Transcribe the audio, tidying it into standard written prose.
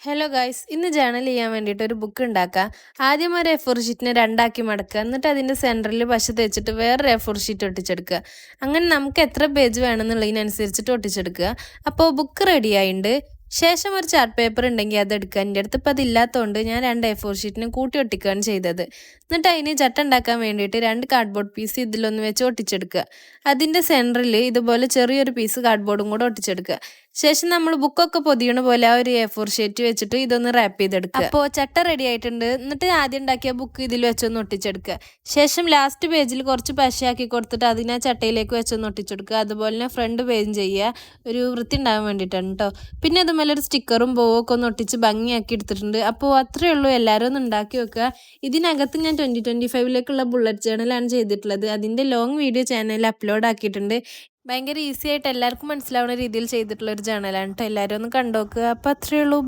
Hello guys, ഇന്ന് journal ചെയ്യാൻ വേണ്ടിയിട്ട് ഒരു ബുക്ക് ഉണ്ടാക്കാം. ആദ്യം ഒരു എ4 ഷീറ്റിനെ രണ്ടാക്കി മടക്കുക. എന്നിട്ട് അതിൻ്റെ സെൻറ്ററിൽ പശ തേച്ചിട്ട് വേറൊരു എ4 ഷീറ്റ് ഒട്ടിച്ചെടുക്കുക. അങ്ങനെ നമുക്ക് എത്ര പേജ് വേണമെന്നുള്ളതിനനുസരിച്ചിട്ട് ഒട്ടിച്ചെടുക്കുക. അപ്പോൾ ബുക്ക് റെഡി ആയിട്ടുണ്ട്. ശേഷം ഒരു ചാർട്ട് പേപ്പർ ഉണ്ടെങ്കിൽ അത് എടുക്കുക. എൻ്റെ അടുത്ത് ഇപ്പോൾ അതില്ലാത്തതുകൊണ്ട് ഞാൻ 2 എ4 ഷീറ്റിനും കൂട്ടി ഒട്ടിക്കുകയാണ് ചെയ്തത്. എന്നിട്ട് അതിന് ചട്ട ഉണ്ടാക്കാൻ വേണ്ടിയിട്ട് 2 കാർഡ്ബോർഡ് പീസ് ഇതിലൊന്ന് വെച്ച് ഒട്ടിച്ചെടുക്കുക. അതിൻ്റെ സെൻറ്ററിൽ ഇതുപോലെ ചെറിയൊരു പീസ് കാർഡ്ബോർഡും കൂടെ ഒട്ടിച്ചെടുക്കുക. ശേഷം നമ്മൾ ബുക്കൊക്കെ പൊതിയണ പോലെ ആ ഒരു എ4 ഷീറ്റ് വെച്ചിട്ട് ഇതൊന്ന് റാപ്പ് ചെയ്തെടുക്കുക. അപ്പോൾ ചട്ട റെഡി ആയിട്ടുണ്ട്. എന്നിട്ട് ആദ്യം ഉണ്ടാക്കിയ ബുക്ക് ഇതിൽ വെച്ചൊന്ന് ഒട്ടിച്ചെടുക്കുക. ശേഷം ലാസ്റ്റ് പേജിൽ കുറച്ച് പശയാക്കി കൊടുത്തിട്ട് അതിനെ ചട്ടയിലേക്ക് വെച്ചൊന്ന് ഒട്ടിച്ചെടുക്കുക. അതുപോലെ തന്നെ ഫ്രണ്ട് പേജും ചെയ്യുക, ഒരു വൃത്തി ഉണ്ടാകാൻ വേണ്ടിയിട്ടാണ് കേട്ടോ. പിന്നെ അതുപോലെ ഒരു സ്റ്റിക്കറും ബോവൊക്കെ ഒന്ന് ഒട്ടിച്ച് ഭംഗിയാക്കി എടുത്തിട്ടുണ്ട്. അപ്പോൾ അത്രയേ ഉള്ളൂ, എല്ലാവരും ഒന്ന് ഉണ്ടാക്കി വെക്കുക. ഇതിനകത്ത് ഞാൻ 2025ലേക്കുള്ള ബുള്ളറ്റ് ജേണലാണ് ചെയ്തിട്ടുള്ളത്. അതിൻ്റെ ലോങ് വീഡിയോ ചാനലിൽ അപ്ലോഡ് ആക്കിയിട്ടുണ്ട്. ഭയങ്കര ഈസി ആയിട്ട് എല്ലാവർക്കും മനസ്സിലാവുന്ന രീതിയിൽ ചെയ്തിട്ടുള്ള ഒരു ജേണലാണ് കേട്ടോ. എല്ലാവരും ഒന്ന് കണ്ടു നോക്കുക. അപ്പോൾ അത്രയേ ഉള്ളൂ.